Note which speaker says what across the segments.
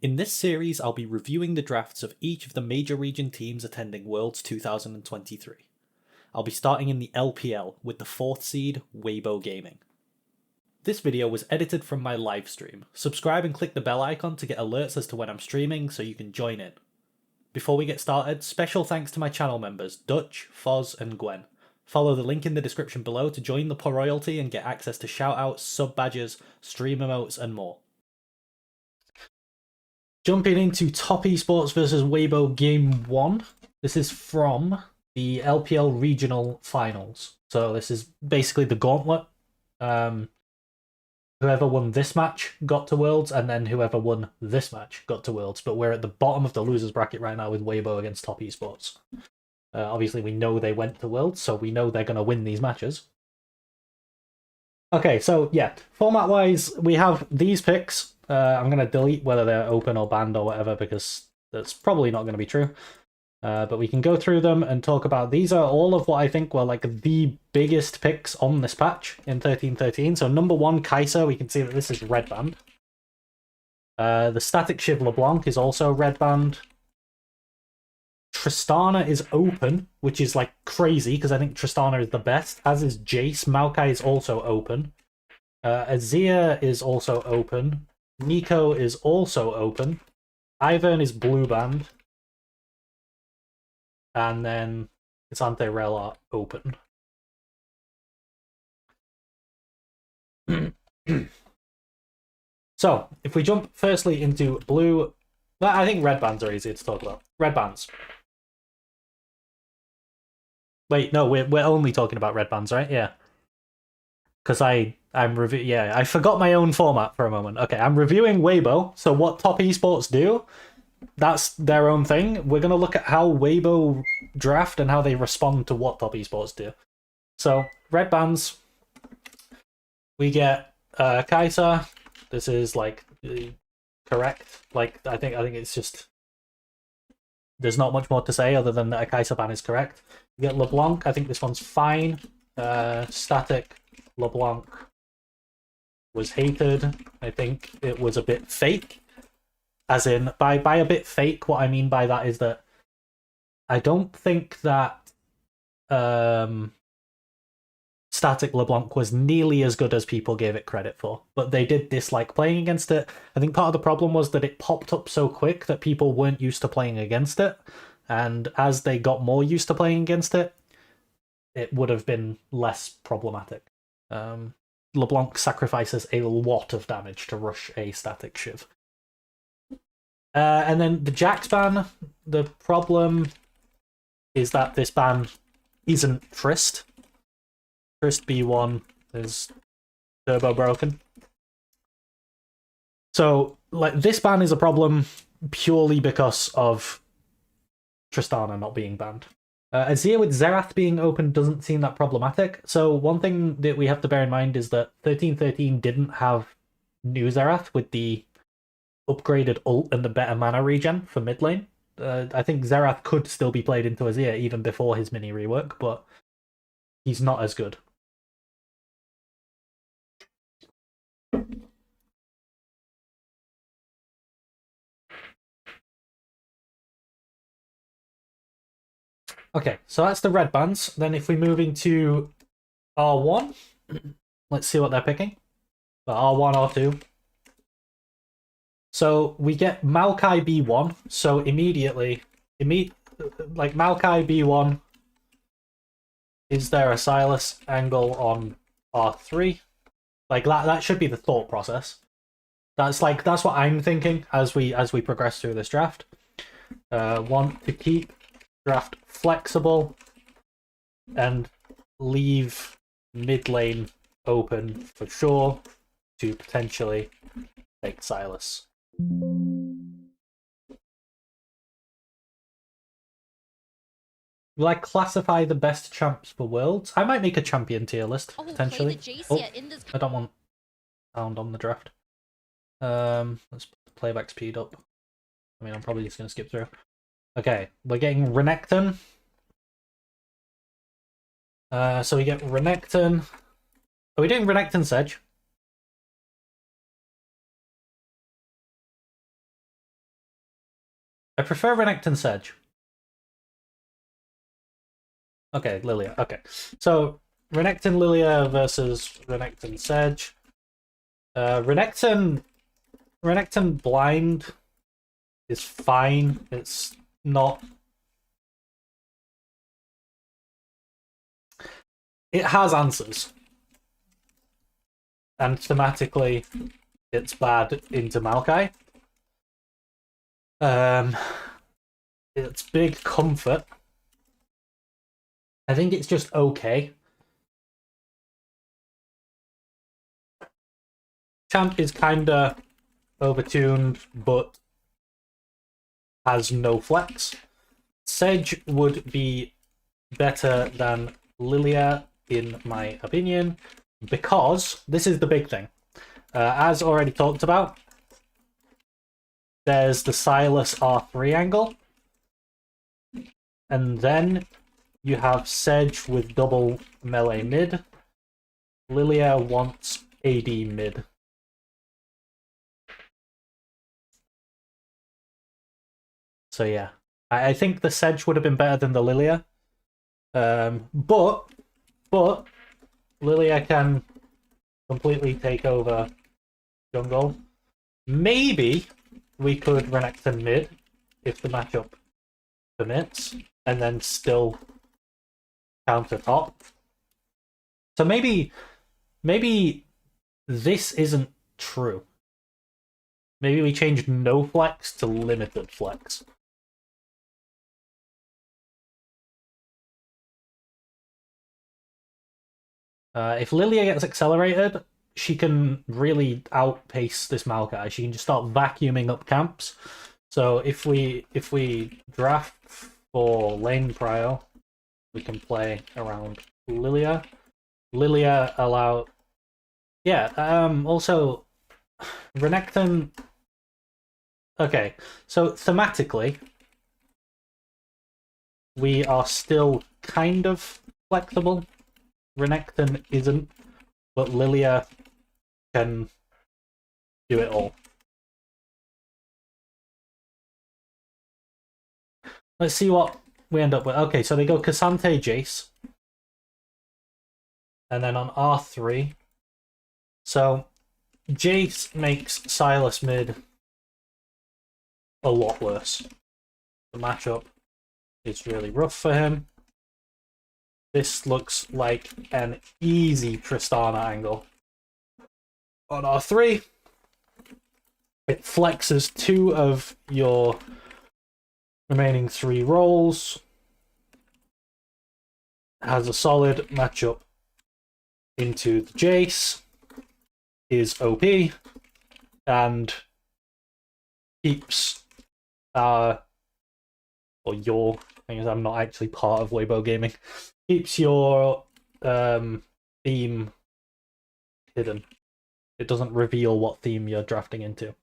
Speaker 1: In this series, I'll be reviewing the drafts of each of the major region teams attending Worlds 2023. I'll be starting in the LPL with the 4th seed, Weibo Gaming. This video was edited from my live stream. Subscribe and click the bell icon to get alerts as to when I'm streaming so you can join in. Before we get started, special thanks to my channel members, Dutch, Fozz and Gwen. Follow the link in the description below to join the royalty and get access to shoutouts, sub badges, stream emotes and more. Jumping into Top Esports versus Weibo Game 1. This is from the LPL Regional Finals. So this is basically the gauntlet. Whoever won this match got to Worlds, and then whoever won this match got to Worlds. But we're at the bottom of the losers bracket right now with Weibo against Top Esports. Obviously, we know they went to Worlds, so we know they're going to win these matches. Okay, so yeah, format-wise, we have these picks. I'm going to delete whether they're open or banned or whatever, because that's probably not going to be true. But we can go through them and talk about... These are all of what I think were like the biggest picks on this patch in 13-13. So number 1, Kai'Sa, we can see that this is red band. The Static Shiv LeBlanc is also red band. Tristana is open, which is like crazy because I think Tristana is the best, as is Jace. Maokai is also open. Azir is also open. Nico is also open. Ivern is blue band. And then Isante Rel are open. So, if we jump firstly into blue... I think red bands are easy to talk about. Red bands. Wait, no, we're only talking about red bands, right? Yeah. Because I forgot my own format for a moment. Okay, I'm reviewing Weibo, so what Top Esports do, that's their own thing. We're going to look at how Weibo draft and how they respond to what Top Esports do. So, red bands, we get Kai'Sa. This is, like, correct. Like, I think it's just... There's not much more to say other than that a Kai'Sa ban is correct. You get LeBlanc, I think this one's fine. Static LeBlanc was hated. I think it was a bit fake. As in, by a bit fake, what I mean by that is that I don't think that Static LeBlanc was nearly as good as people gave it credit for. But they did dislike playing against it. I think part of the problem was that it popped up so quick that people weren't used to playing against it. And as they got more used to playing against it, it would have been less problematic. LeBlanc sacrifices a lot of damage to rush a Static Shiv. And then the Jax ban, the problem is that this ban isn't Trist. Trist B1 is turbo broken. So, like, this ban is a problem purely because of Tristana not being banned. Azir with Xerath being open doesn't seem that problematic. So one thing that we have to bear in mind is that 13-13 didn't have new Xerath with the upgraded ult and the better mana regen for mid lane. I think Xerath could still be played into Azir even before his mini rework, but he's not as good. Okay, so that's the red bands. Then if we move into R1, let's see what they're picking. R1, R2. So we get Maokai B1. So immediately, like Maokai B1, is there a Silas angle on R3? Like that should be the thought process. That's what I'm thinking as we progress through this draft. Want to keep draft flexible and leave mid lane open for sure to potentially take Silas. Will I classify the best champs for Worlds? I might make a champion tier list, potentially. I don't want sound on the draft. Let's put the playback speed up. I mean, I'm probably just going to skip through. Okay, we're getting Renekton. So we get Renekton. Are we doing Renekton Sedge? I prefer Renekton Sedge. Okay, Lilia. Okay. So, Renekton Lilia versus Renekton Sedge. Renekton Blind is fine. It's not... It has answers. And thematically, it's bad into Maokai. It's big comfort. I think it's just okay. Champ is kinda overtuned, but has no flex. Sedge would be better than Lilia, in my opinion, because this is the big thing. As already talked about, there's the Silas R3 angle, and then you have Sedge with double melee mid. Lilia wants AD mid. So yeah, I think the Sedge would have been better than the Lilia. But Lilia can completely take over jungle. Maybe we could Renekton mid if the matchup permits, and then still counter top. So maybe this isn't true. Maybe we change no flex to limited flex. If Lilia gets accelerated, she can really outpace this Maokai. She can just start vacuuming up camps. So if we draft for lane prio, we can play around Lilia. Lilia allow... Yeah, also, Renekton... Okay, so thematically, we are still kind of flexible. Renekton isn't, but Lilia can do it all. Let's see what we end up with. Okay, so they go Cassante Jace. And then on R3. So Jace makes Silas mid a lot worse. The matchup is really rough for him. This looks like an easy Tristana angle. On R3, it flexes 2 of your remaining 3 roles. Has a solid matchup into the Jace. Is OP. And keeps or your... I'm not actually part of Weibo Gaming. Keeps your theme hidden. It doesn't reveal what theme you're drafting into.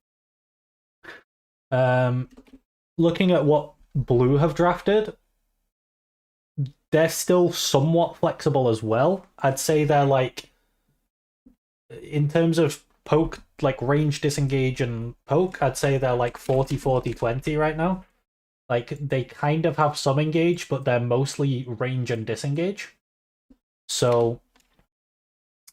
Speaker 1: Looking at what Blue have drafted, they're still somewhat flexible as well. I'd say they're like, in terms of poke, like range, disengage, and poke, I'd say they're like 40-40-20 right now. Like, they kind of have some engage, but they're mostly range and disengage. So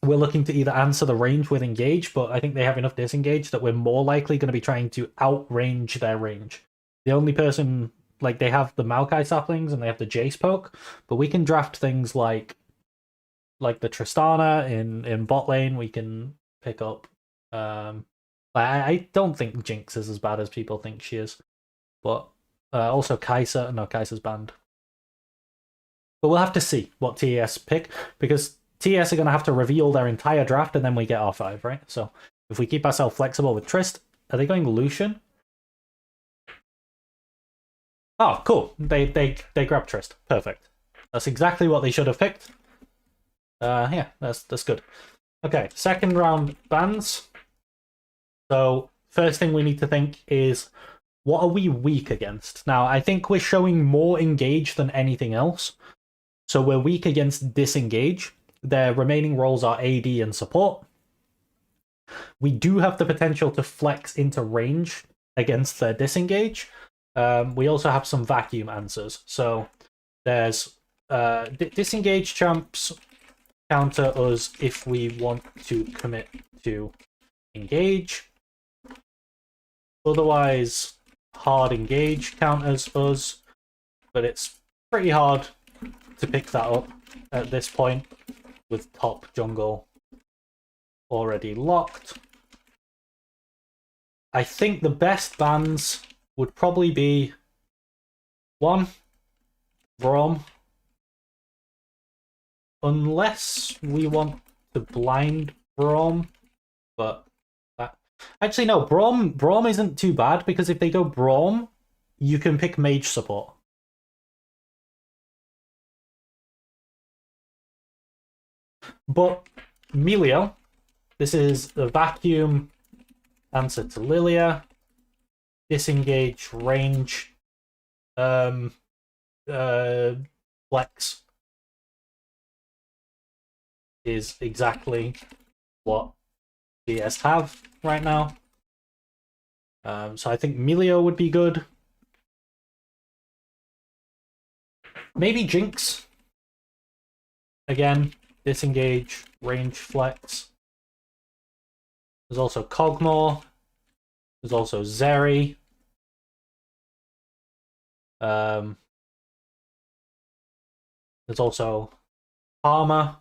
Speaker 1: we're looking to either answer the range with engage, but I think they have enough disengage that we're more likely going to be trying to outrange their range. The only person... Like, they have the Maokai saplings and they have the Jace poke, but we can draft things like the Tristana in bot lane. We can pick up... I don't think Jinx is as bad as people think she is. But... also Kai'Sa. No, Kai'Sa's banned. But we'll have to see what TES pick, because TES are going to have to reveal their entire draft and then we get R5, right? So if we keep ourselves flexible with Trist... Are they going Lucian? Oh, cool. They grab Trist. Perfect. That's exactly what they should have picked. Yeah, that's good. Okay, second round bans. So first thing we need to think is, what are we weak against? Now, I think we're showing more engage than anything else. So we're weak against disengage. Their remaining roles are AD and support. We do have the potential to flex into range against their disengage. We also have some vacuum answers. So there's disengage champs counter us if we want to commit to engage. Otherwise, hard engage counters us, but it's pretty hard to pick that up at this point with top jungle already locked. I think the best bans would probably be 1, Braum. Unless we want to blind Braum, but actually no, Braum isn't too bad because if they go Braum, you can pick mage support. But Melio, this is the vacuum answer to Lilia. Disengage, range, flex is exactly what TES have right now. So I think Melio would be good. Maybe Jinx. Again, disengage, range, flex. There's also Kog'Maw. There's also Zeri. There's also Karma.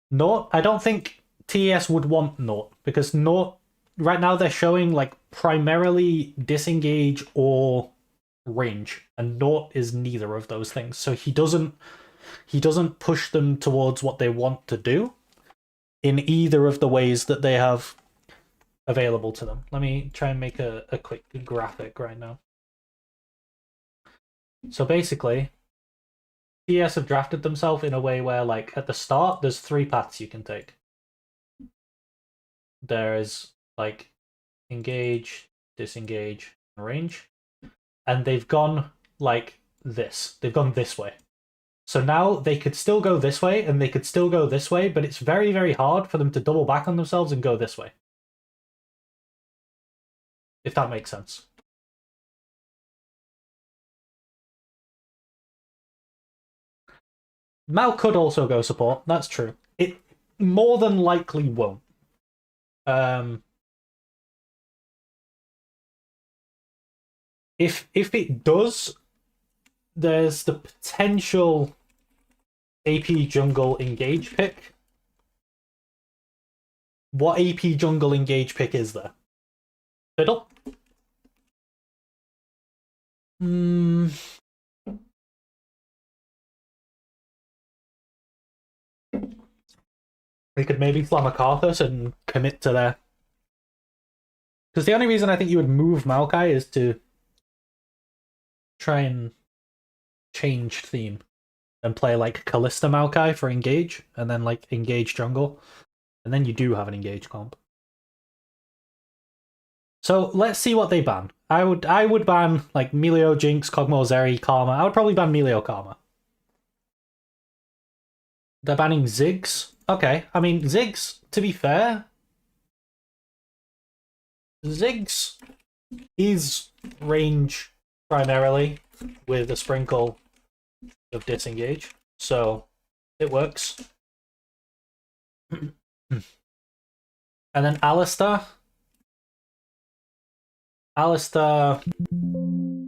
Speaker 1: Naught. I don't think TES would want Naught because Naught right now they're showing like primarily disengage or range, and Naught is neither of those things. So he doesn't push them towards what they want to do in either of the ways that they have available to them. Let me try and make a quick graphic right now. So basically, TES have drafted themselves in a way where, like, at the start, there's 3 paths you can take. There's, like, engage, disengage, and range. And they've gone, like, this. They've gone this way. So now they could still go this way, and they could still go this way, but it's very, very hard for them to double back on themselves and go this way. If that makes sense. Mal could also go support, that's true. It more than likely won't. If it does, there's the potential AP jungle engage pick. What AP jungle engage pick is there? Fiddle? We could maybe Flammacarthus and commit to there. Because the only reason I think you would move Maokai is to try and change theme and play like Callista Maokai for engage, and then like engage jungle, and then you do have an engage comp. So let's see what they ban. I would ban like Melio, Jinx, Kog'Maw, Zeri, Karma. I would probably ban Melio, Karma. They're banning Ziggs. Okay, I mean Ziggs. To be fair, Ziggs is range primarily with a sprinkle of disengage, so it works. And then Alistar. Alistar,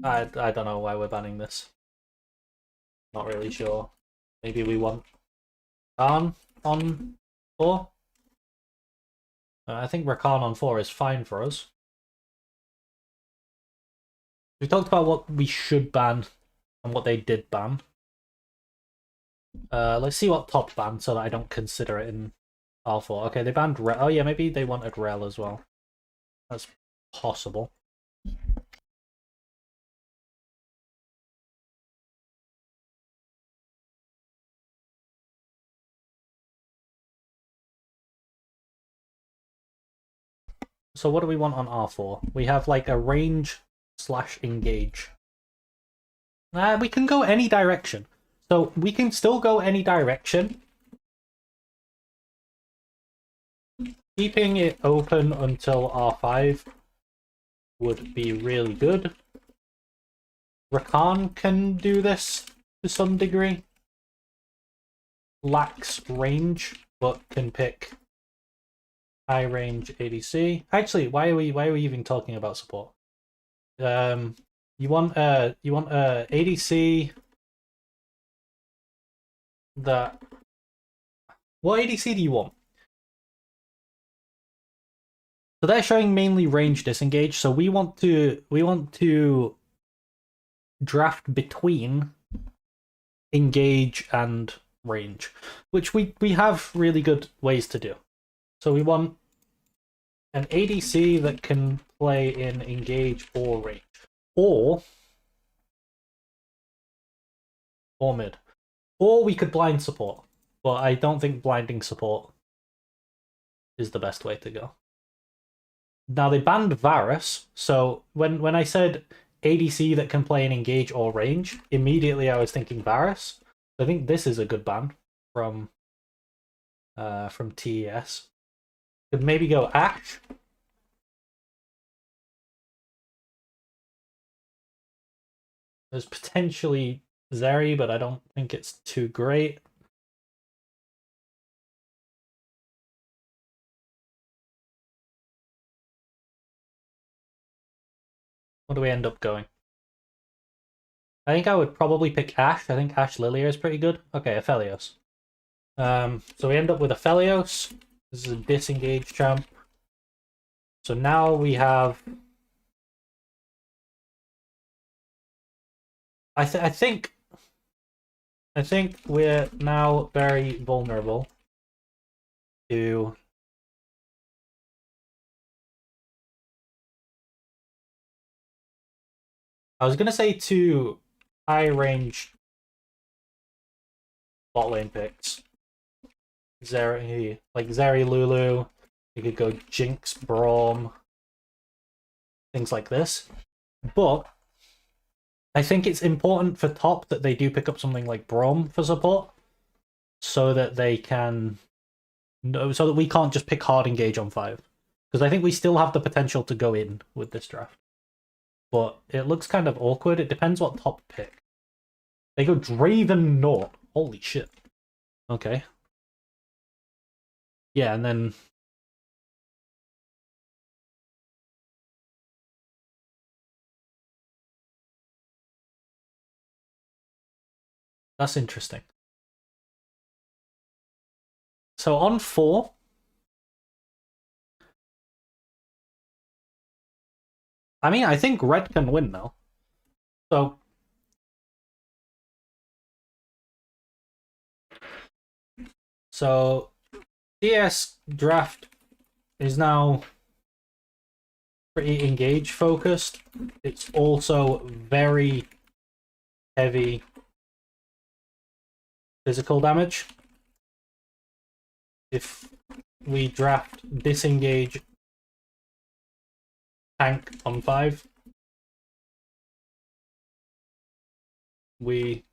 Speaker 1: I don't know why we're banning this. Not really sure. Maybe we want Rakan on 4? I think Rakan on 4 is fine for us. We talked about what we should ban and what they did ban. Let's see what top banned so that I don't consider it in R4. Okay, they banned Rel. Oh yeah, maybe they wanted Rel as well. That's possible. So what do we want on R4? We have like a range / engage. We can go any direction. So we can still go any direction. Keeping it open until R5 would be really good. Rakan can do this to some degree. Lacks range, but can pick high range ADC. Actually, why are we even talking about support? You want ADC that. What ADC do you want? So they're showing mainly range disengage. So we want to draft between engage and range, which we have really good ways to do. So we want an ADC that can play in engage or range, or mid, or we could blind support. But I don't think blinding support is the best way to go. Now they banned Varus, so when I said ADC that can play in engage or range, immediately I was thinking Varus. I think this is a good ban from TES. Could maybe go Ashe. There's potentially Zeri, but I don't think it's too great. What do we end up going? I think I would probably pick Ashe. I think Ashe Lilia is pretty good. Okay, Aphelios. So we end up with Aphelios. This is a disengaged champ. So now we have. I think we're now very vulnerable to. I was gonna say to high range bot lane picks. Zeri, like Zeri Lulu. You could go Jinx, Braum, things like this. But I think it's important for top that they do pick up something like Braum for support, so that they can, so that we can't just pick hard engage on 5. Because I think we still have the potential to go in with this draft. But it looks kind of awkward. It depends what top pick. They go Draven Naught. Holy shit. Okay. Yeah, and then. That's interesting. So on 4. I mean, I think red can win now. So TES draft is now pretty engage focused. It's also very heavy physical damage. If we draft disengage tank on 5, the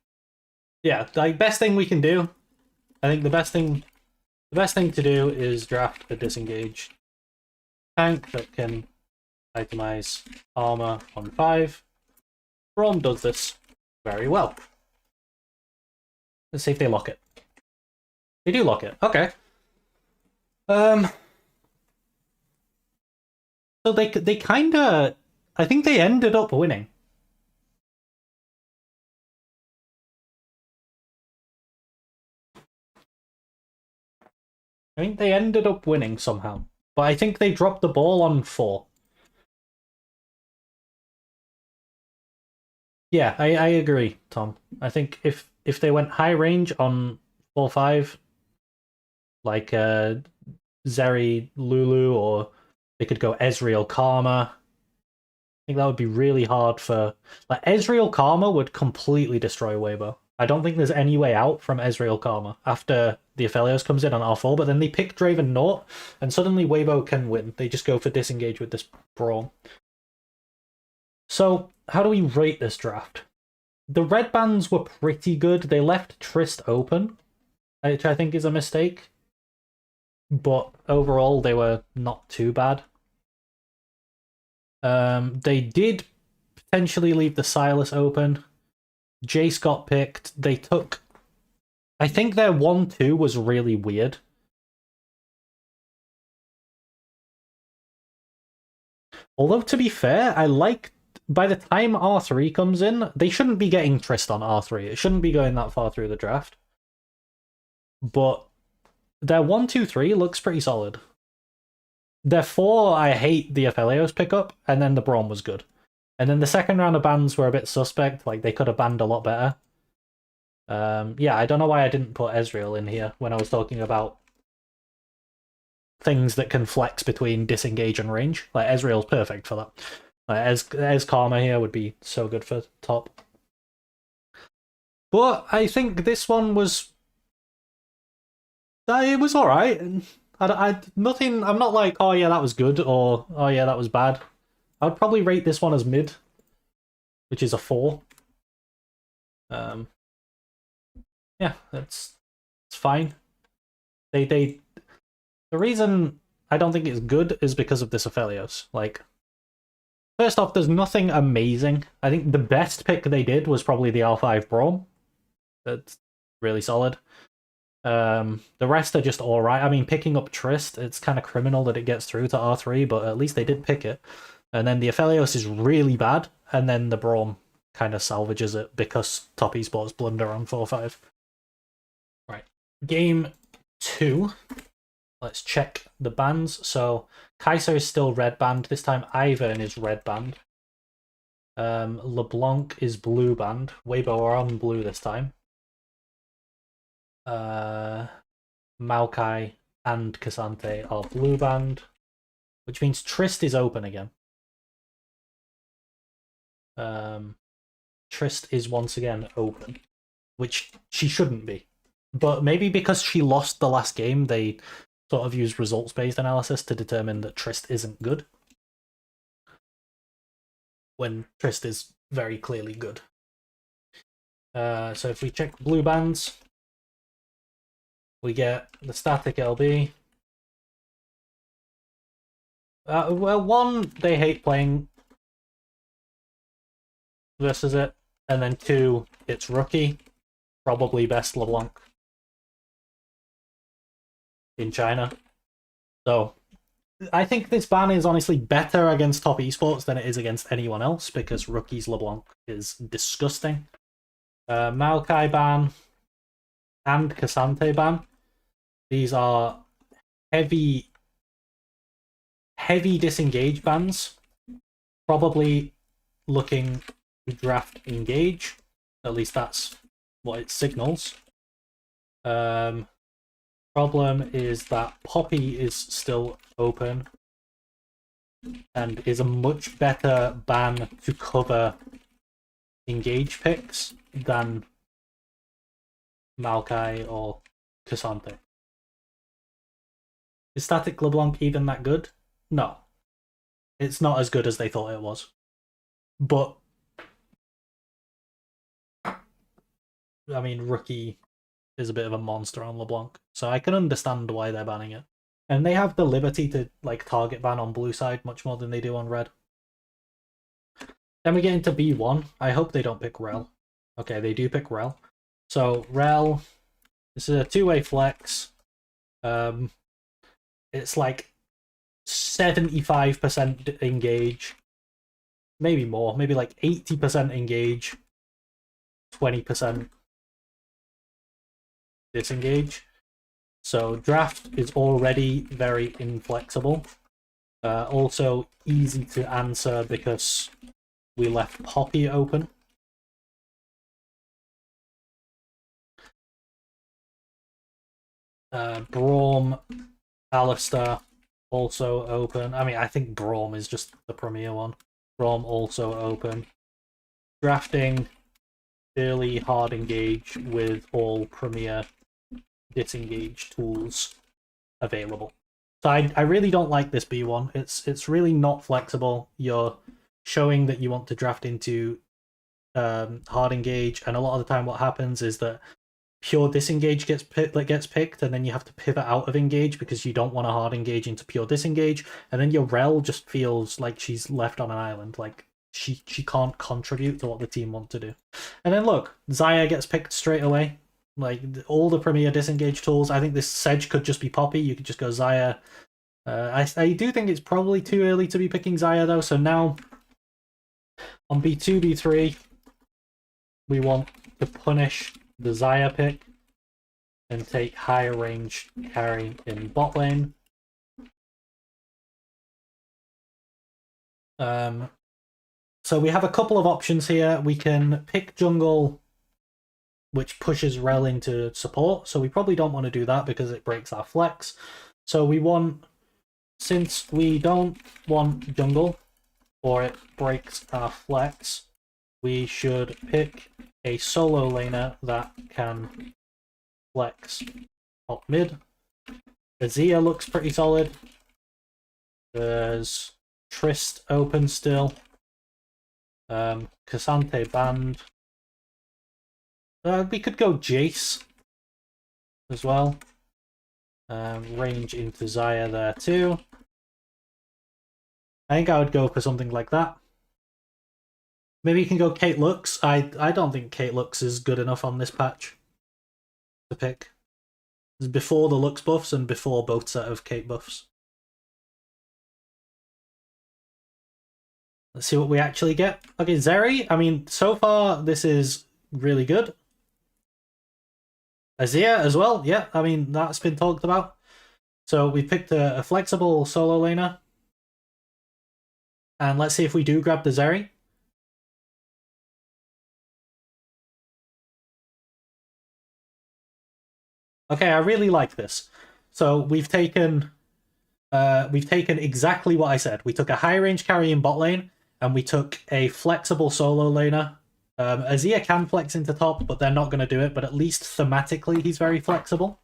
Speaker 1: best thing we can do. I think the best thing to do is draft a disengage tank that can itemize armor on 5. Braum does this very well. Let's see if they lock it. They do lock it. Okay. So they kind of, I think they ended up winning. I think they ended up winning somehow, but I think they dropped the ball on 4. Yeah, I agree, Tom. I think if they went high range on 4-5, like Zeri Lulu, or they could go Ezreal Karma. I think that would be really hard for, like, Ezreal Karma would completely destroy Weibo. I don't think there's any way out from Ezreal Karma after the Aphelios comes in on R4, but then they pick Draven Naught, and suddenly Weibo can win. They just go for disengage with this Braum. So, how do we rate this draft? The red bands were pretty good. They left Trist open, which I think is a mistake. But overall, they were not too bad. They did potentially leave the Silas open. Jace got picked. They took... I think their 1-2 was really weird. Although, to be fair, I like... By the time R3 comes in, they shouldn't be getting Trist on R3. It shouldn't be going that far through the draft. But their 1-2-3 looks pretty solid. Their 4, I hate the Aphelios pickup, and then the Braum was good. And then the second round of bans were a bit suspect, like they could have banned a lot better. Yeah, I don't know why I didn't put Ezreal in here when I was talking about things that can flex between disengage and range. Like, Ezreal's perfect for that. Like, Ez Karma here would be so good for top. But I think this one was... it was alright. Nothing... I'm not like, oh yeah, that was good, or oh yeah, that was bad. I'd probably rate this one as mid, which is a 4. Yeah, it's fine. The reason I don't think it's good is because of this Aphelios. Like, first off, there's nothing amazing. I think the best pick they did was probably the R5 Braum. That's really solid. The rest are just alright. I mean, picking up Trist, it's kind of criminal that it gets through to R3, but at least they did pick it. And then the Aphelios is really bad, and then the Braum kind of salvages it because Top Esports blunder on 4-5. Right, game 2. Let's check the bans. So Kai'Sa is still red banned. This time Ivern is red banned. LeBlanc is blue banned. Weibo are on blue this time. Maokai and Cassante are blue banned, which means Trist is open again. Trist is once again open, which she shouldn't be. But maybe because she lost the last game, they sort of use results-based analysis to determine that Trist isn't good, when Trist is very clearly good. So if we check blue bands, we get the static LB. Well, 1, they hate playing versus it, and then 2, it's rookie, probably best LeBlanc in China. So I think this ban is honestly better against Top Esports than it is against anyone else, because rookie's LeBlanc is disgusting. Maokai ban and Cassante ban. These are heavy disengage bans. Probably looking to draft engage. At least that's what it signals. Problem is that Poppy is still open and is a much better ban to cover engage picks than Maokai or Cassante. Is Static LeBlanc even that good? No. It's not as good as they thought it was. But I mean, Rookie is a bit of a monster on LeBlanc, so I can understand why they're banning it. And they have the liberty to like target ban on blue side much more than they do on red. Then we get into B1. I hope they don't pick Rel. Okay, they do pick Rel. So Rel, this is a 2-way flex. It's like 75% engage, maybe more, maybe like 80% engage, 20% disengage. So draft is already very inflexible. Also easy to answer because we left Poppy open. Braum, Alistair also open. I mean, I think Braum is just the premier one. Braum also open. Drafting early hard engage with all premier disengage tools available. So I really don't like this B1. It's really not flexible. You're showing that you want to draft into hard engage, and a lot of the time what happens is that pure disengage gets picked, and then you have to pivot out of engage because you don't want to hard engage into pure disengage, and then your rel just feels like she's left on an island, like she can't contribute to what the team want to do. And then look, Xayah gets picked straight away. Like all the premier disengage tools, I think this Sedge could just be Poppy. You could just go Xayah. I do think it's probably too early to be picking Xayah though. So now on B2, B3, we want to punish the Xayah pick and take higher range carry in bot lane. So we have a couple of options here. We can pick jungle, which pushes Rel into support. So we probably don't want to do that because it breaks our flex. So we want, since we don't want jungle or it breaks our flex, we should pick a solo laner that can flex top mid. Azir looks pretty solid. There's Trist open still. Cassante banned. We could go Jace as well. Range into Xayah there too. I think I would go for something like that. Maybe you can go Kate Lux. I don't think Kate Lux is good enough on this patch to pick. It's before the Lux buffs and before both set of Kate buffs. Let's see what we actually get. Okay, Zeri. I mean, so far this is really good. Azir as well. Yeah, I mean, that's been talked about. So we picked a flexible solo laner. And let's see if we do grab the Zeri. Okay, I really like this. So we've taken exactly what I said. We took a high range carry in bot lane, and we took a flexible solo laner. Azir can flex into top, but they're not going to do it. But at least thematically, he's very flexible.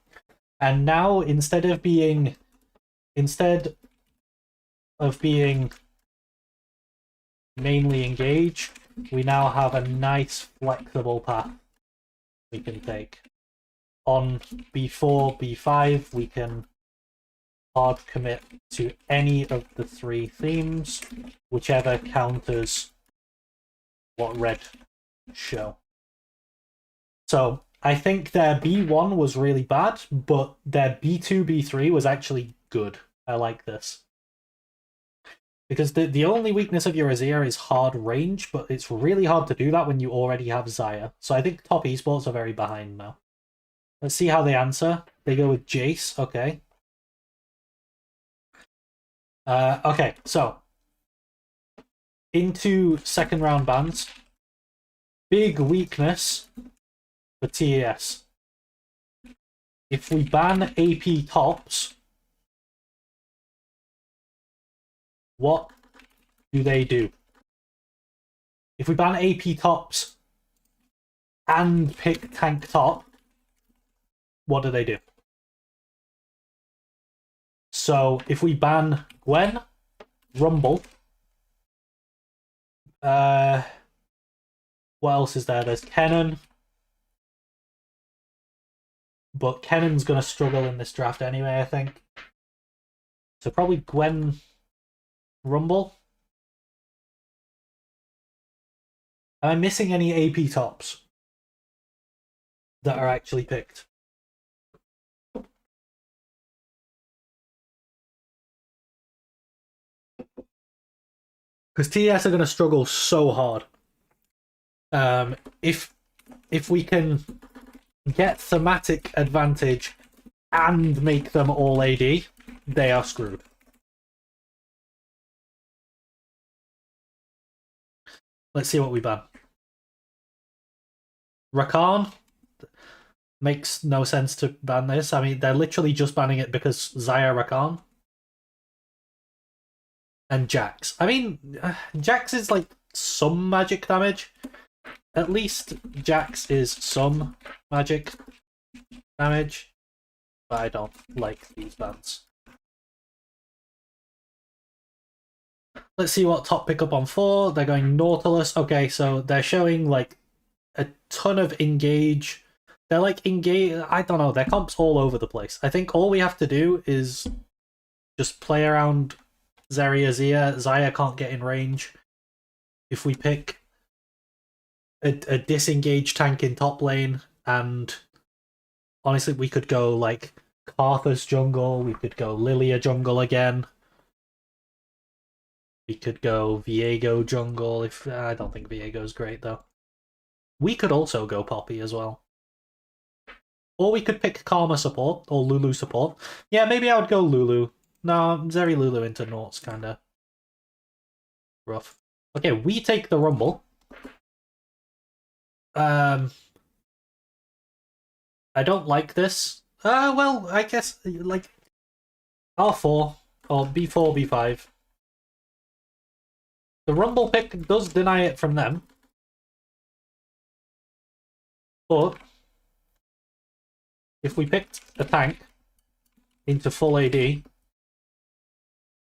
Speaker 1: And now, instead of being mainly engage, we now have a nice flexible path we can take. On B4, B5, we can hard commit to any of the three themes, whichever counters what red show. So I think their B1 was really bad, but their B2, B3 was actually good. I like this. Because the only weakness of your Azir is hard range, but it's really hard to do that when you already have Xayah. So I think top esports are very behind now. Let's see how they answer. They go with Jace, okay. Okay, so into second round bans. Big weakness for TES. If we ban AP tops, what do they do? If we ban AP tops and pick tank top, what do they do? So if we ban Gwen, Rumble, what else is there? There's Kennen. But Kennen's going to struggle in this draft anyway, I think. So probably Gwen, Rumble. Am I missing any AP tops that are actually picked? Because TES are going to struggle so hard. If we can get thematic advantage and make them all AD, they are screwed. Let's see what we ban. Rakan. Makes no sense to ban this. I mean, they're literally just banning it because Xayah Rakan. And Jax. I mean, Jax is like some magic damage. At least Jax is some magic damage. But I don't like these bans. Let's see what top pick up on 4. They're going Nautilus. Okay, so they're showing like a ton of engage They're like engaged. I don't know. Their comps all over the place. I think all we have to do is just play around Zarya Zia. Xayah can't get in range. If we pick a disengaged tank in top lane, and honestly, we could go like Karthus jungle. We could go Lilia jungle again. We could go Viego jungle. If I don't think Viego's great though. We could also go Poppy as well. Or we could pick Karma support, or Lulu support. Yeah, maybe I would go Lulu. No, Zeri Lulu into Naught's kinda rough. Okay, we take the Rumble. I don't like this. Well, I guess, like, R4, or B4, B5. The Rumble pick does deny it from them. But if we picked a tank into full AD,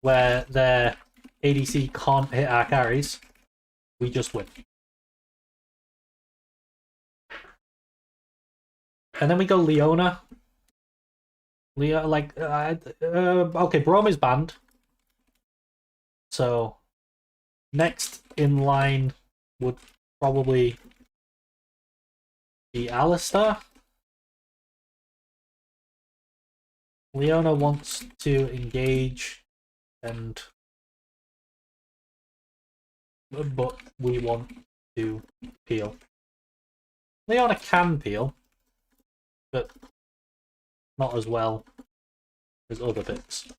Speaker 1: where their ADC can't hit our carries, we just win. And then we go Leona. Okay, Braum is banned. So, next in line would probably be Alistar. Leona wants to engage, but we want to peel. Leona can peel, but not as well as other bits.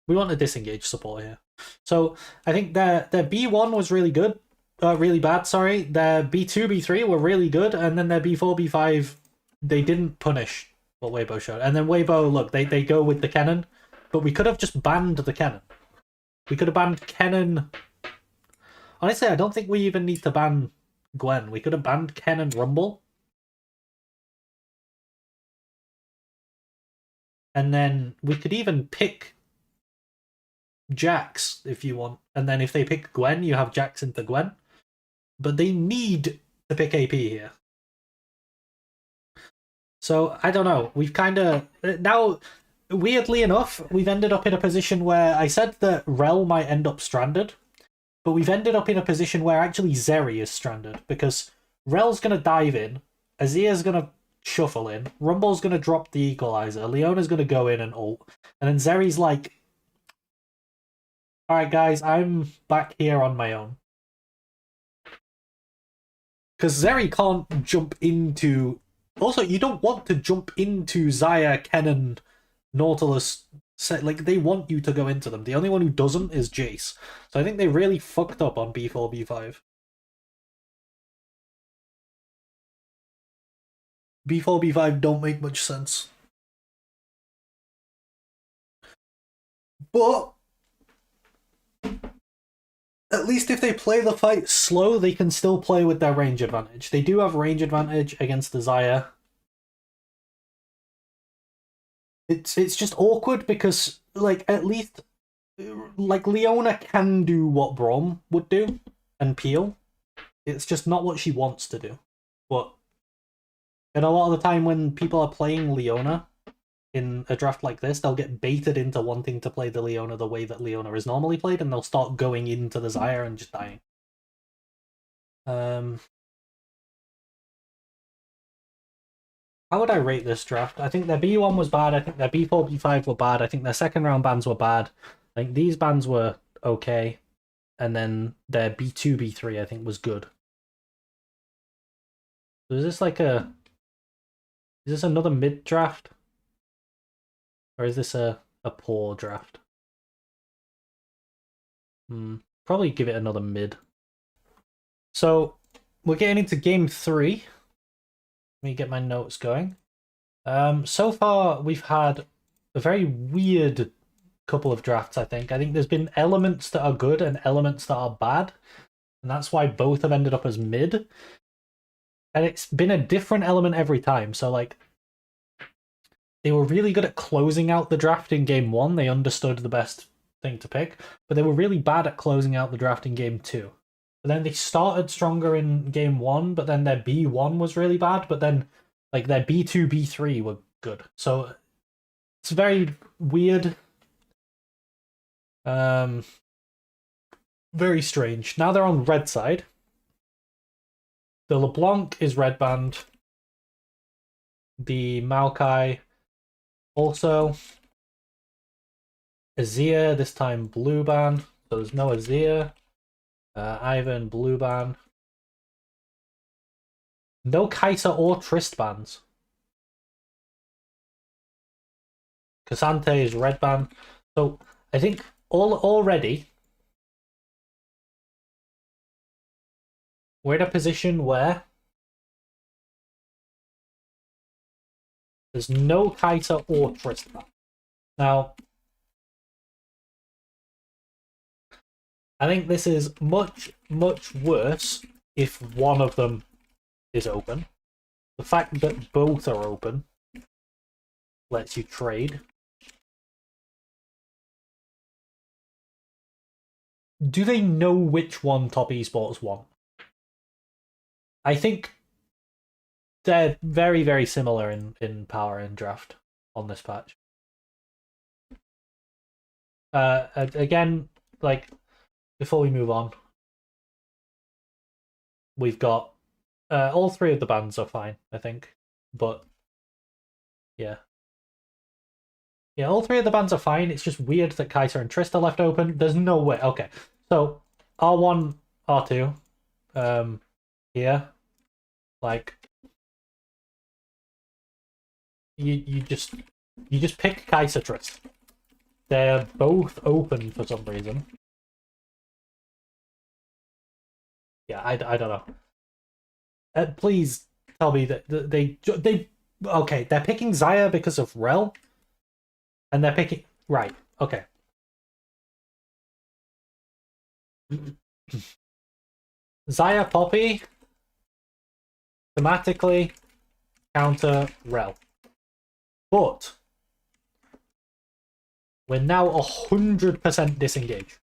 Speaker 1: We want a disengage support here. So I think their B1 was really good, really bad. Sorry, their B2, B3 were really good, and then their B4, B5 they didn't punish what Weibo showed. And then Weibo, look, they go with the Kennen, but we could have just banned the Kennen. We could have banned Kennen. Honestly, I don't think we even need to ban Gwen. We could have banned Kennen Rumble. And then we could even pick Jax if you want. And then if they pick Gwen, you have Jax into Gwen. But they need to pick AP here. So, I don't know. We've kind of... Now, weirdly enough, we've ended up in a position where I said that Rel might end up stranded. But we've ended up in a position where actually Zeri is stranded. Because Rel's going to dive in. Azia's going to shuffle in. Rumble's going to drop the equalizer. Leona's going to go in and ult. And then Zeri's like, alright guys, I'm back here on my own. Because Zeri can't jump into... Also, you don't want to jump into Xayah, Kennen, Nautilus. Like, they want you to go into them. The only one who doesn't is Jace. So I think they really fucked up on B4, B5. B4, B5 don't make much sense. But at least if they play the fight slow, they can still play with their range advantage. They do have range advantage against the Xayah. It's just awkward because, like, at least, like, Leona can do what Braum would do and peel. It's just not what she wants to do. But and a lot of the time when people are playing Leona in a draft like this, they'll get baited into wanting to play the Leona the way that Leona is normally played, and they'll start going into the Xayah and just dying. How would I rate this draft? I think their B1 was bad. I think their B4, B5 were bad. I think their second round bans were bad. I think these bans were okay. And then their B2, B3 I think was good. So is this like a... Is this another mid draft? Or is this a poor draft? Probably give it another mid. So we're getting into game 3. Let me get my notes going. So far, we've had a very weird couple of drafts, I think. I think there's been elements that are good and elements that are bad. And that's why both have ended up as mid. And it's been a different element every time. So, like, they were really good at closing out the draft in game 1. They understood the best thing to pick. But they were really bad at closing out the draft in game 2. But then they started stronger in game 1, but then their B1 was really bad. But then Like their B2, B3 were good. So it's very weird. Very strange. Now they're on red side. The LeBlanc is red band. The Maokai also. Azir, this time blue ban. So there's no Azir. Ivan, blue ban. No Kai'Sa or Trist bans. Cassante is red ban. So I think already we're in a position where there's no Kai'Sa or Trist ban. Now, I think this is much, much worse if one of them is open. The fact that both are open lets you trade. Do they know which one Top Esports want? I think they're very, very similar in power and draft on this patch. Again, like, before we move on, we've got all three of the bans are fine, I think. But yeah. Yeah, all three of the bans are fine. It's just weird that Kai'Sa and Trist are left open. There's no way. Okay. So R1, R2, here. Like you just pick Kai'Sa Trist. They're both open for some reason. Yeah, I don't know. Please tell me that they okay. They're picking Xayah because of Rel, and they're picking right. Okay. Xayah Poppy thematically counter Rel, but we're now 100% disengaged.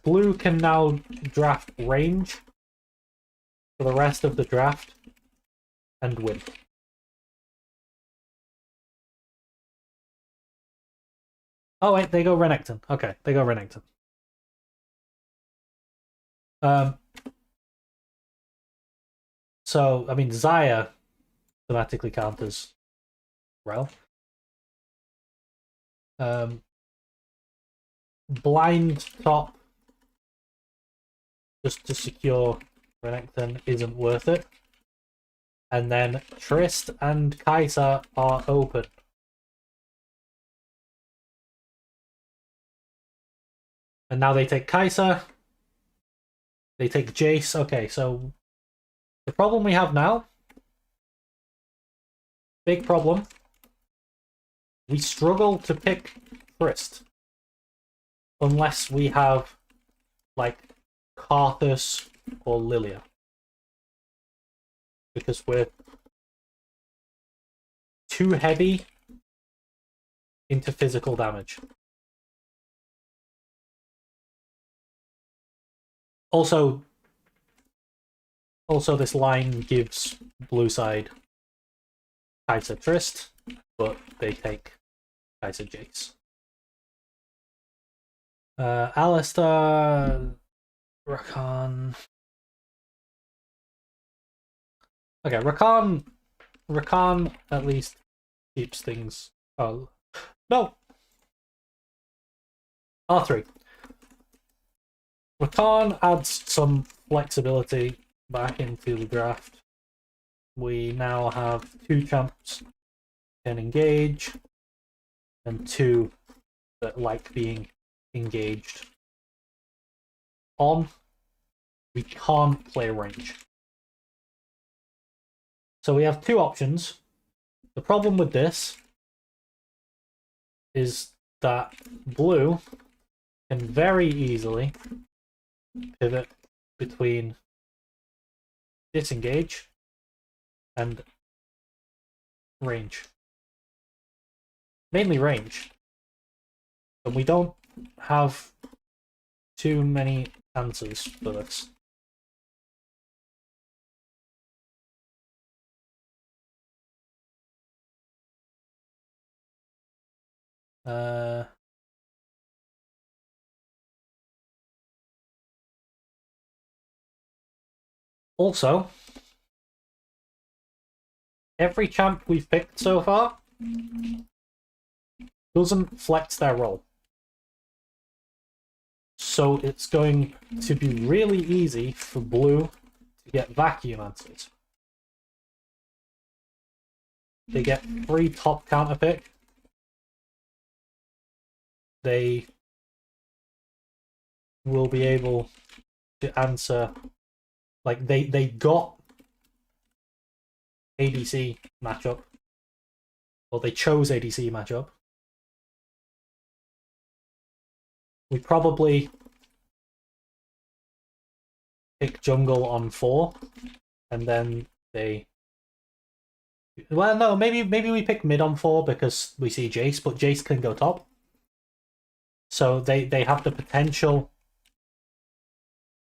Speaker 1: Blue can now draft range for the rest of the draft and win. Oh wait, they go Renekton. Okay, they go Renekton. So I mean Xayah thematically counters Rel. Blind top just to secure Renekton isn't worth it. And then Trist and Kai'Sa are open. And now they take Kai'Sa. They take Jace. Okay, so the problem we have now, big problem, we struggle to pick Trist. Unless we have, like, Karthus or Lilia. Because we're too heavy into physical damage. Also, this line gives blue side Kai'Sa Trist, but they take Kai'Sa Jace. Alistar, Rakan. Okay, Rakan at least keeps things. Oh no, R3. Rakan adds some flexibility back into the draft. We now have 2 champs can engage, and 2 that like being engaged on. We can't play range. So we have 2 options. The problem with this is that blue can very easily pivot between disengage and range. Mainly range. But we don't have too many answers for this. Also, every champ we've picked so far doesn't flex their role. So it's going to be really easy for blue to get vacuum answers. They get free top counter pick. They will be able to answer, like they got ADC matchup, or they chose ADC matchup. We probably pick jungle on 4, and then they. Well, no, maybe we pick mid on 4 because we see Jace, but Jace can go top. So they have the potential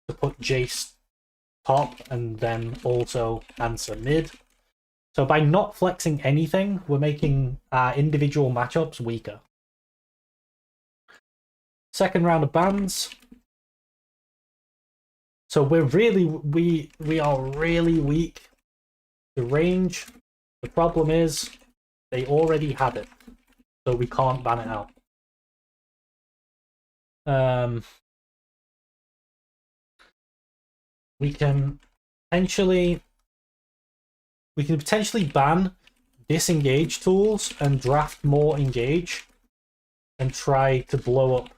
Speaker 1: to put Jace top and then also answer mid. So by not flexing anything, we're making our individual matchups weaker. Second round of bans. So we're really we are really weak to range. The problem is they already had it, so we can't ban it out. We can potentially ban disengage tools and draft more engage and try to blow up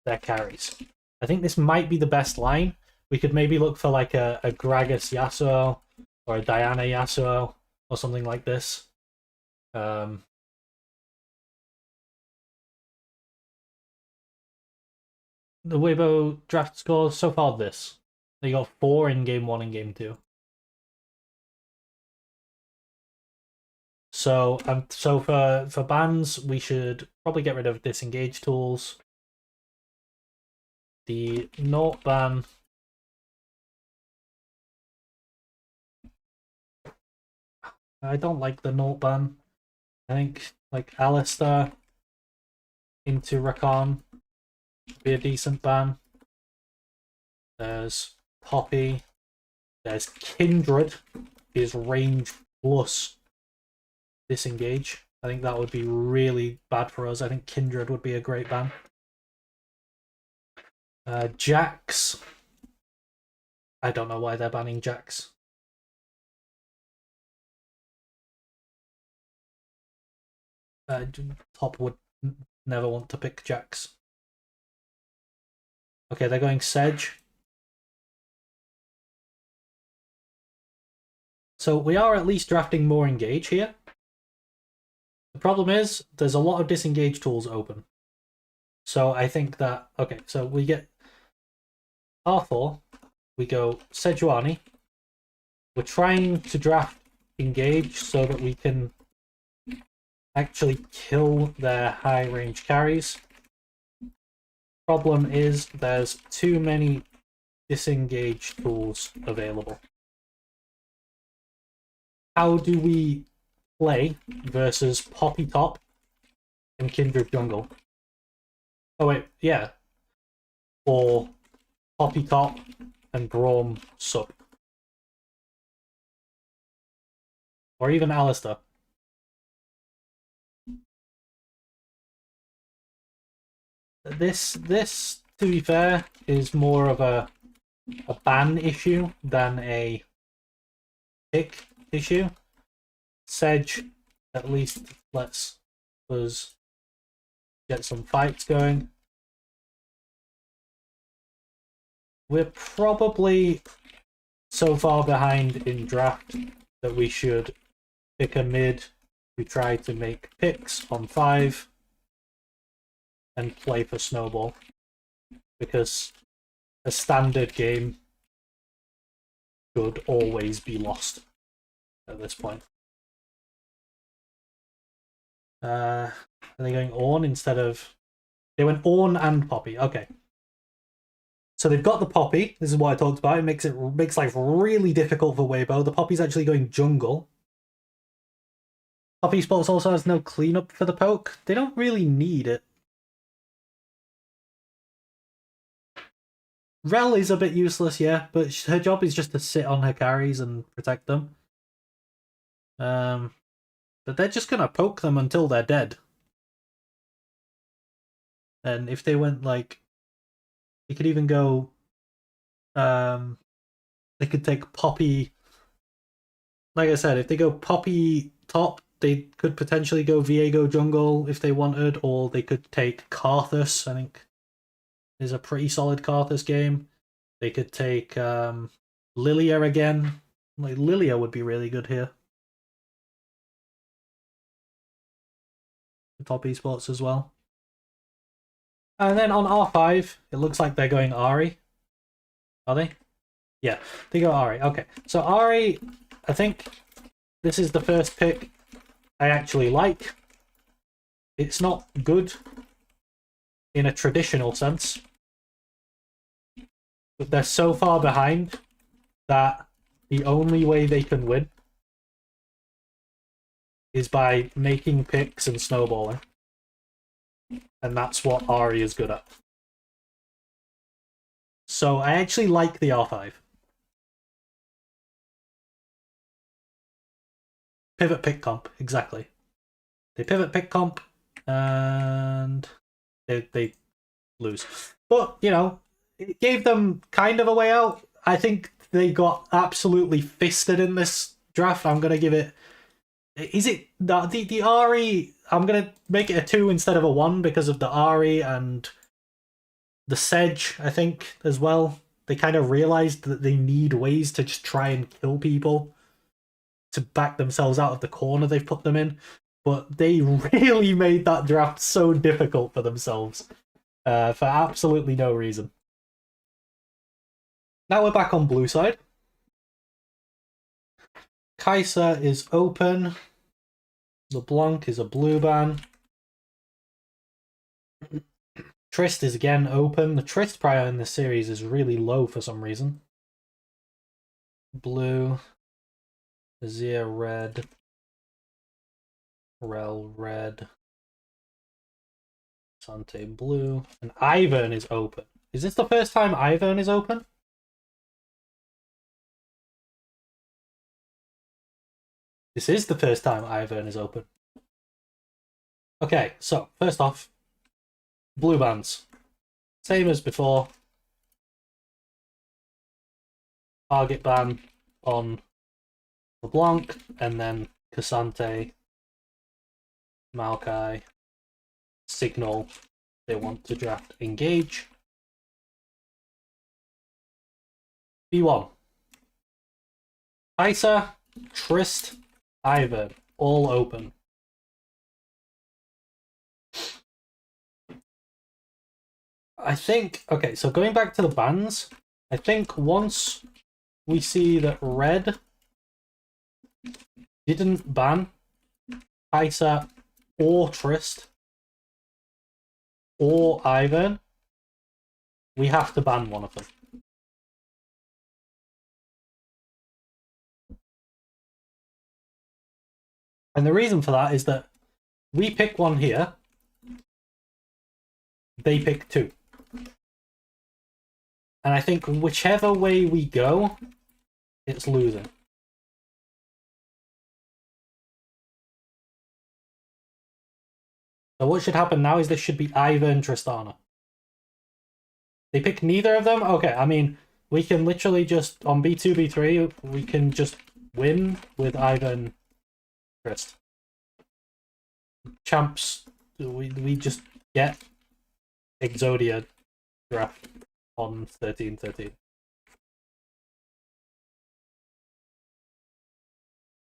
Speaker 1: their carries. I think this might be the best line. We could maybe look for like a Gragas Yasuo or a Diana Yasuo or something like this. The Weibo draft scores so far this. They got 4 in game 1 and game 2. So for bans, we should probably get rid of disengage tools. The Naught ban. I don't like the Naught ban. I think like Alistar into Rakan would be a decent ban. There's Poppy. There's Kindred. Is range plus disengage. I think that would be really bad for us. I think Kindred would be a great ban. Jax. I don't know why they're banning Jax. Top would never want to pick Jax. Okay, they're going Sedge. So we are at least drafting more engage here. The problem is there's a lot of disengage tools open. So I think that, okay, so we get R4, we go Sejuani. We're trying to draft engage so that we can actually kill their high range carries. Problem is there's too many disengage tools available. How do we play versus Poppy top and Kindred jungle? Oh wait, yeah. Or Poppy top and Braum sub. Or even Alistar. This, to be fair, is more of a ban issue than a pick issue. Sedge at least lets us get some fights going. We're probably so far behind in draft that we should pick a mid. We try to make picks on 5 and play for snowball, because a standard game should always be lost at this point. Are they going Ornn instead of... They went Ornn and Poppy. Okay. So they've got the Poppy. This is what I talked about. It makes life really difficult for Weibo. The Poppy's actually going jungle. Top Esports also has no cleanup for the poke. They don't really need it. Rel is a bit useless, yeah, but her job is just to sit on her carries and protect them. But they're just gonna poke them until they're dead. And if they went like, they could even go. They could take Poppy. Like I said, if they go Poppy top, they could potentially go Viego jungle if they wanted, or they could take Karthus. I think is a pretty solid Karthus game. They could take Lilia again. Like Lilia would be really good here. Top esports as well. And then on R5, it looks like they're going Ari. Are they? Yeah, they go Ari. Okay, so Ari, I think this is the first pick I actually like. It's not good in a traditional sense, but they're so far behind that the only way they can win is by making picks and snowballing. And that's what Ari is good at. So I actually like the R5. Pivot pick comp, exactly. They pivot pick comp and they lose. But, you know, it gave them kind of a way out. I think they got absolutely fisted in this draft. I'm going to give it... Is it... The Ari... I'm going to make it a 2 instead of a 1 because of the Ari and the Sedge, I think, as well. They kind of realized that they need ways to just try and kill people to back themselves out of the corner they've put them in. But they really made that draft so difficult for themselves for absolutely no reason. Now we're back on blue side. Kai'Sa is open. LeBlanc is a blue ban. Trist is again open. The Trist prior in this series is really low for some reason. Blue. Azir red. Rel red. Sante blue. And Ivern is open. Is this the first time Ivern is open? This is the first time Ivern is open. Okay, so first off, blue bans. Same as before. Target ban on LeBlanc, and then Cassante, Maokai, signal they want to draft engage. B1. Kai'Sa, Trist, Ivern, all open. I think, okay, so going back to the bans, I think once we see that red didn't ban Kai'Sa or Trist or Ivern, we have to ban one of them. And the reason for that is that we pick one here, they pick 2. And I think whichever way we go, it's losing. So what should happen now is this should be Ivern and Tristana. They pick neither of them? Okay, I mean, we can literally just, on B2, B3, we can just win with Ivern Trist. Champs, we just get Exodia draft on 13-13.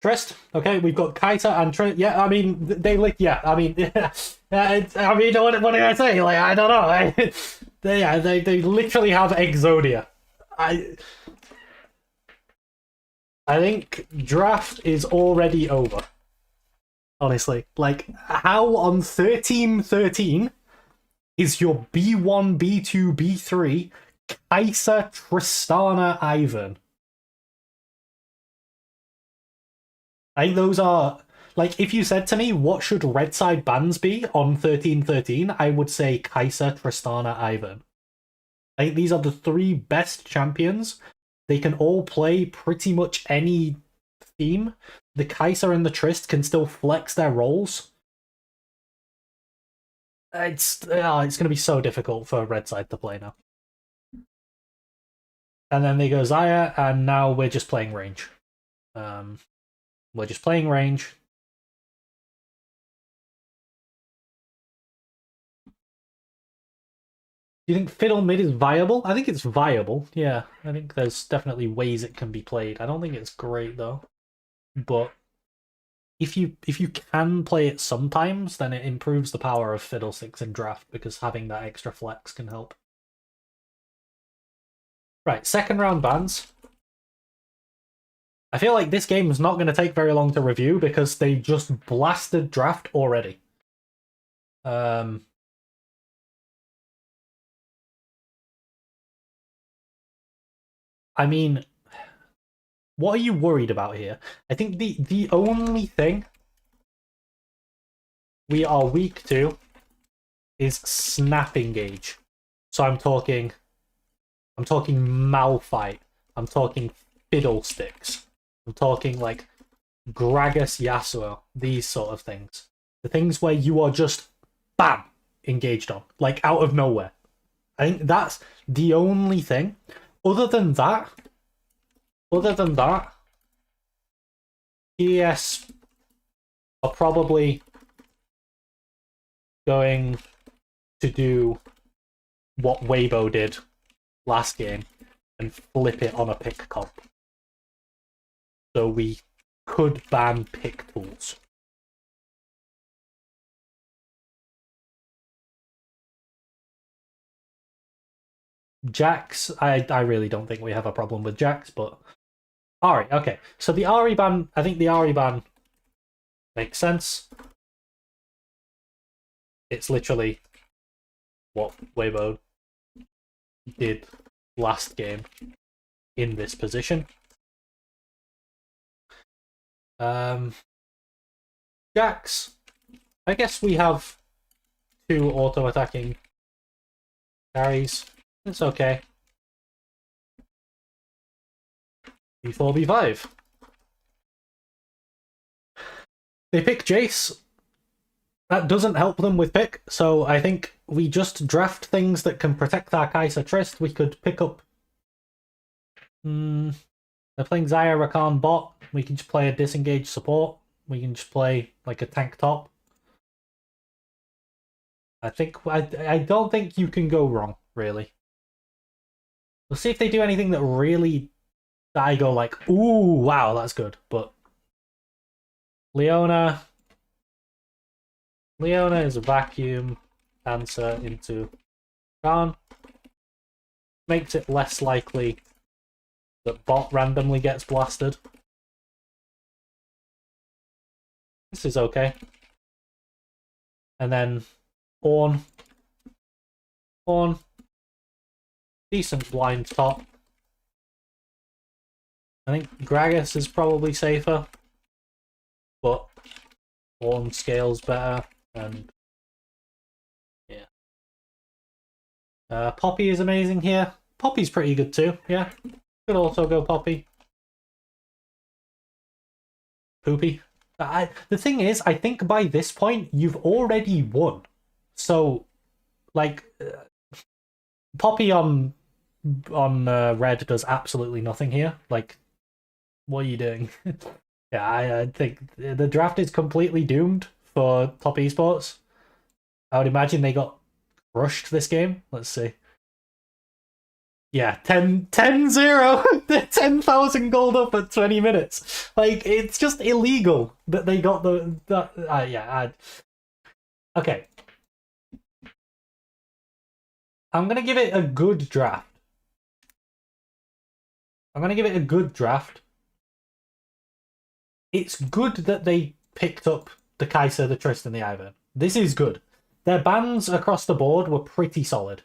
Speaker 1: Trist, okay, we've got Kai'Sa and Trist. Yeah, I mean, they like, yeah, I mean, I mean, what did I say? Like, I don't know. They literally have Exodia. I think draft is already over. Honestly, like, how on 13-13 is your B1, B2, B3 Kai'Sa, Tristana, Ivern? I think those are Like, if you said to me, what should red side bans be on 13-13, I would say Kai'Sa, Tristana, Ivern. I think these are the 3 best champions. They can all play pretty much any theme. The Kai'Sa and the Trist can still flex their roles. It's going to be so difficult for red side to play now. And then they go Xayah, and now we're just playing range. We're just playing range. Do you think Fiddle mid is viable? I think it's viable, yeah. I think there's definitely ways it can be played. I don't think it's great, though. But if you can play it sometimes, then it improves the power of Fiddlesticks in draft, because having that extra flex can help. Right, second round bans. I feel like this game is not going to take very long to review because they just blasted draft already. I mean, what are you worried about here? I think the only thing we are weak to is snap engage. So I'm talking Malphite. I'm talking Fiddlesticks. I'm talking like Gragas Yasuo. These sort of things. The things where you are just bam engaged on, like out of nowhere. I think that's the only thing. Other than that, TES are probably going to do what Weibo did last game and flip it on a pick comp. So we could ban pick tools. Jax, I really don't think we have a problem with Jax, but Ahri, okay. So the Ahri ban, I think the Ahri ban makes sense. It's literally what Weibo did last game in this position. Jax, I guess we have 2 auto-attacking carries. It's okay. B4, B5. They pick Jace. That doesn't help them with pick, so I think we just draft things that can protect our Kai'Sa Trist. We could pick up... they're playing Xayah Rakan bot. We can just play a disengaged support. We can just play like a tank top. I don't think you can go wrong, really. We'll see if they do anything that really... that I go like, ooh, wow, that's good. But Leona is a vacuum answer into Khan. Makes it less likely that bot randomly gets blasted. This is okay. And then Ornn. Decent blind top. I think Gragas is probably safer, but Ornn scales better, and yeah. Poppy is amazing here. Poppy's pretty good too, yeah. Could also go Poppy. Poopy. The thing is, I think by this point, you've already won. So, like, Poppy on red does absolutely nothing here. Like, what are you doing? Yeah, I think the draft is completely doomed for top esports. I would imagine they got crushed this game. Let's see. Yeah, 10-0. They're 10,000 gold up at 20 minutes. Like, it's just illegal that they got okay. I'm going to give it a good draft. It's good that they picked up the Kai'Sa, the Trist, and the Ivern. This is good. Their bans across the board were pretty solid.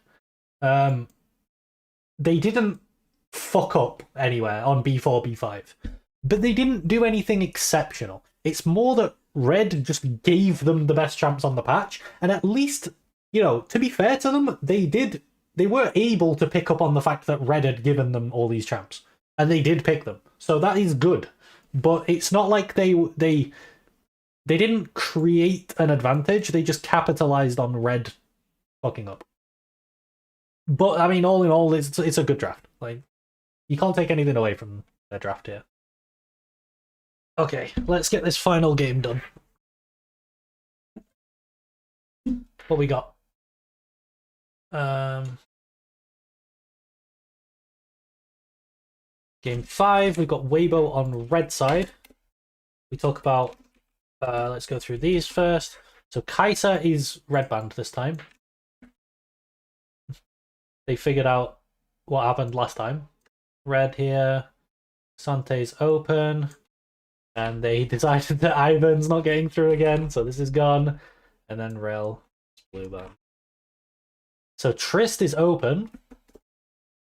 Speaker 1: They didn't fuck up anywhere on B4, B5. But they didn't do anything exceptional. It's more that Red just gave them the best champs on the patch, and at least, you know, to be fair to them, they were able to pick up on the fact that Red had given them all these champs, and they did pick them. So that is good. But it's not like they didn't create an advantage, they just capitalized on Red fucking up. But I mean, all in all, it's a good draft. Like, you can't take anything away from their draft here. Okay, let's get this final game done. What we got? Game 5, we've got Weibo on red side. We talk about, let's go through these first. So Kai'Sa is red banned this time. They figured out what happened last time. Red here, Sante's open, and they decided that Ivan's not getting through again, so this is gone. And then Rel is blue ban. So Trist is open.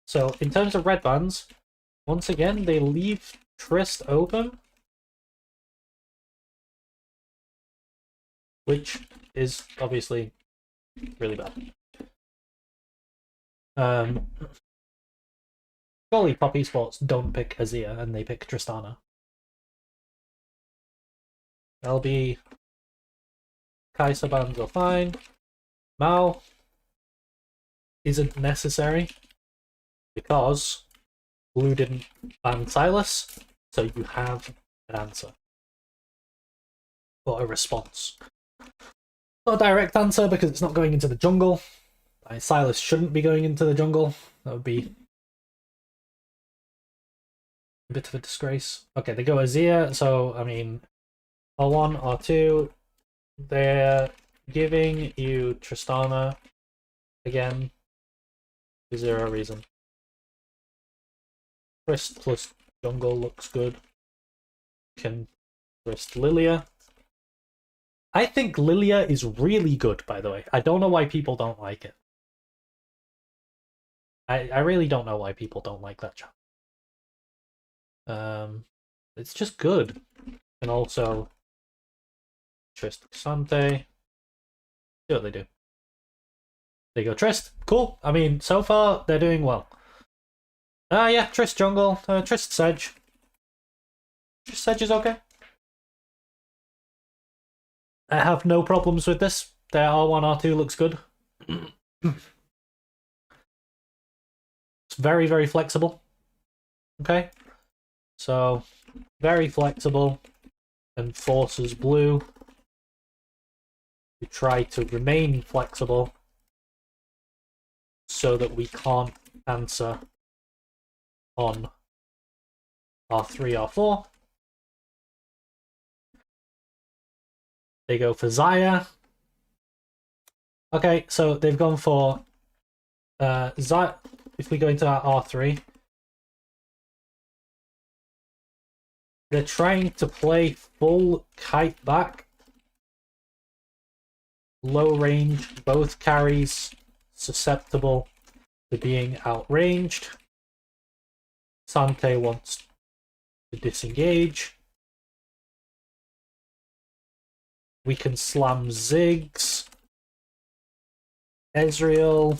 Speaker 1: So in terms of red bans, once again, they leave Trist open, which is obviously really bad. Surely top esports don't pick Azir and they pick Tristana. LB, Kai'Sa bans are fine. Mao isn't necessary because blue didn't ban Silas, so you have an answer or a response. Not a direct answer because it's not going into the jungle. Silas shouldn't be going into the jungle. That would be a bit of a disgrace. Okay, they go Azir, so I mean, R1, R2, they're giving you Tristana again for zero reason. Trist plus jungle looks good. Can Trist Lilia. I think Lilia is really good, by the way. I don't know why people don't like it. I really don't know why people don't like that champ. It's just good. And also Trist Sante. See what they do. They go Trist. Cool. I mean, so far they're doing well. Yeah, Trist jungle. Trist Sedge. Trist Sedge is okay. I have no problems with this. Their R1, R2 looks good. It's very, very flexible. Okay. So, very flexible and forces blue to try to remain flexible so that we can't answer on R3, R4. They go for Xayah. Okay, so they've gone for Xayah. If we go into our R3, they're trying to play full kite back, low range, both carries susceptible to being outranged. Sante wants to disengage. We can slam Ziggs, Ezreal,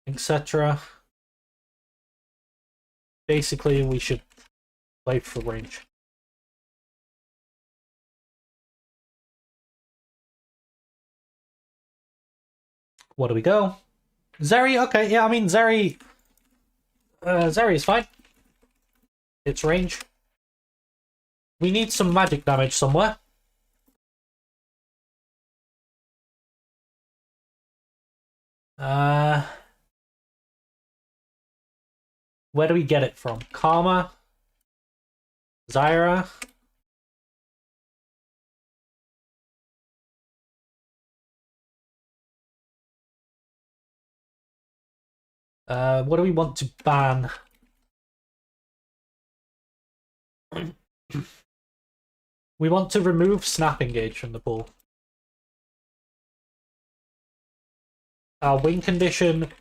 Speaker 1: etc. Basically, we should play for range. What do we go? Zeri, okay, yeah, I mean, Zeri is fine. It's range. We need some magic damage somewhere. Where do we get it from? Karma? Zyra? What do we want to ban? We want to remove Snap Engage from the pool. Our win condition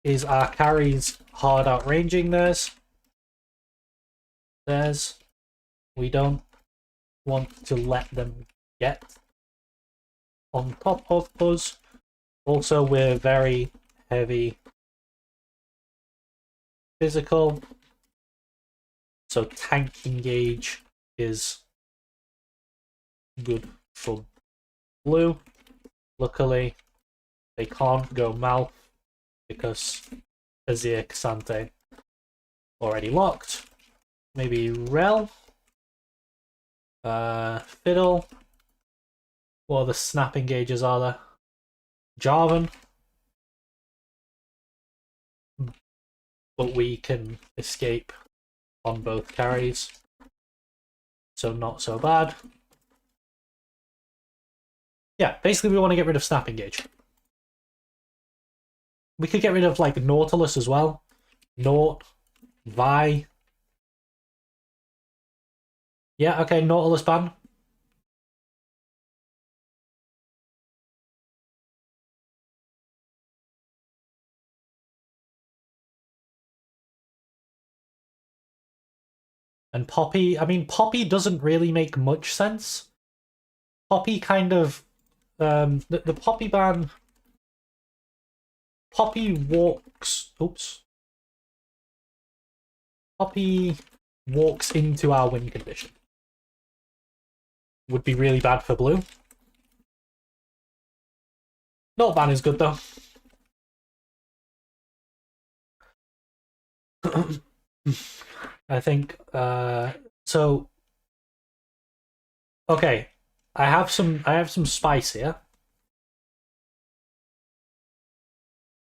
Speaker 1: is our carries hard outranging theirs. We don't want to let them get on top of us. Also, we're very heavy physical, so tank engage is good for blue. Luckily, they can't go mouth because Azir Kasante already locked. Maybe Rel. Fiddle. What other snap engages are there? Jarvan. But we can escape on both carries. So not so bad. Yeah, basically we want to get rid of snap engage. We could get rid of like Nautilus as well. Naut. Vi. Yeah, okay, Nautilus ban. And Poppy, I mean, Poppy doesn't really make much sense. Poppy kind of, the Poppy ban, Poppy walks, oops. Poppy walks into our win condition. Would be really bad for blue. Not ban is good though. I think so. Okay, I have some spice here.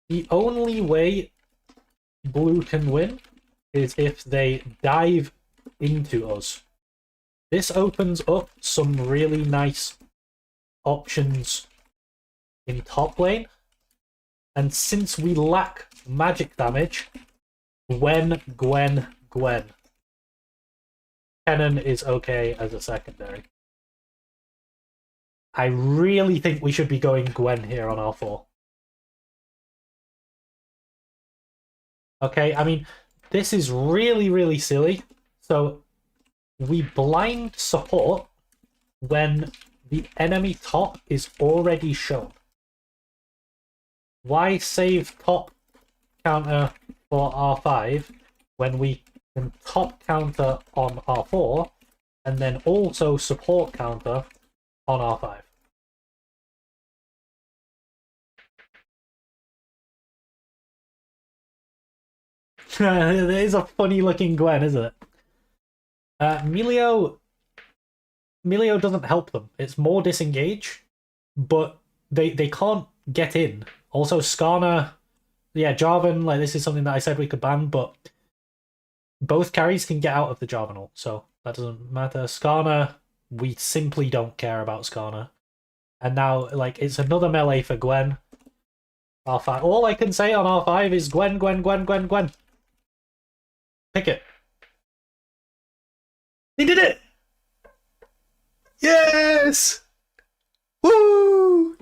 Speaker 1: The only way blue can win is if they dive into us. This opens up some really nice options in top lane. And since we lack magic damage, Gwen. Kennen is okay as a secondary. I really think we should be going Gwen here on R4. Okay, I mean, this is really, really silly. So, we blind support when the enemy top is already shown. Why save top counter for R5 when we can top counter on R4 and then also support counter on R5? It is a funny looking Gwen, isn't it? Milio doesn't help them. It's more disengage, but they can't get in. Also, Skarner, yeah, Jarvan, like this is something that I said we could ban, but both carries can get out of the Jarvan ult, so that doesn't matter. Skarner, we simply don't care about Skarner. And now, like, it's another melee for Gwen. R5. All I can say on R5 is Gwen. Pick it. They did it! Yes! Woo!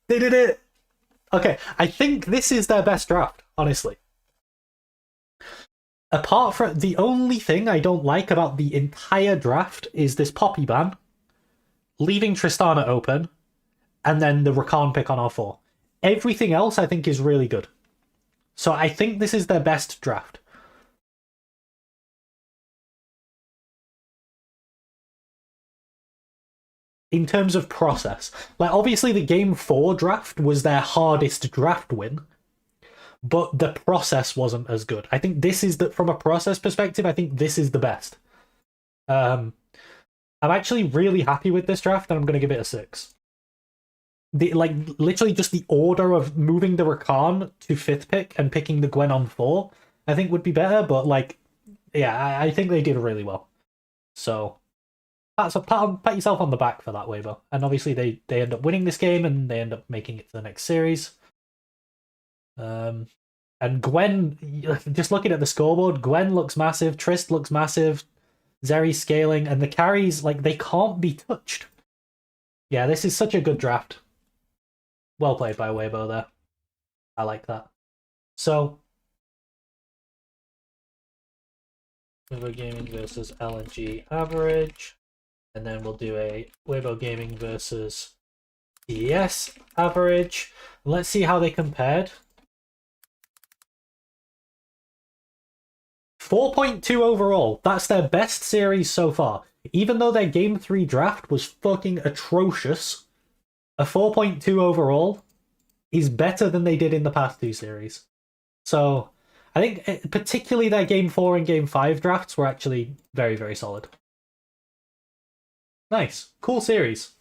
Speaker 1: They did it! Okay, I think this is their best draft, honestly. Apart from the only thing I don't like about the entire draft is this Poppy ban, leaving Tristana open, and then the Rakan pick on R4. Everything else I think is really good. So I think this is their best draft. In terms of process. Like, obviously the Game 4 draft was their hardest draft win, but the process wasn't as good. I think this is, from a process perspective, I think this is the best. I'm actually really happy with this draft, and I'm going to give it a 6. Literally just the order of moving the Rakan to 5th pick and picking the Gwen on 4, I think would be better, but, like, yeah, I think they did really well. So, pat yourself on the back for that, Weibo. And obviously they end up winning this game, and they end up making it to the next series. And Gwen, just looking at the scoreboard, Gwen looks massive, Trist looks massive, Zeri's scaling, and the carries, like, they can't be touched. Yeah, this is such a good draft. Well played by Weibo there. I like that. So, Weibo Gaming versus LNG average. And then we'll do a Weibo Gaming versus TES average. Let's see how they compared. 4.2 overall. That's their best series so far. Even though their Game 3 draft was fucking atrocious, a 4.2 overall is better than they did in the past two series. So I think particularly their Game 4 and Game 5 drafts were actually very, very solid. Nice. Cool series.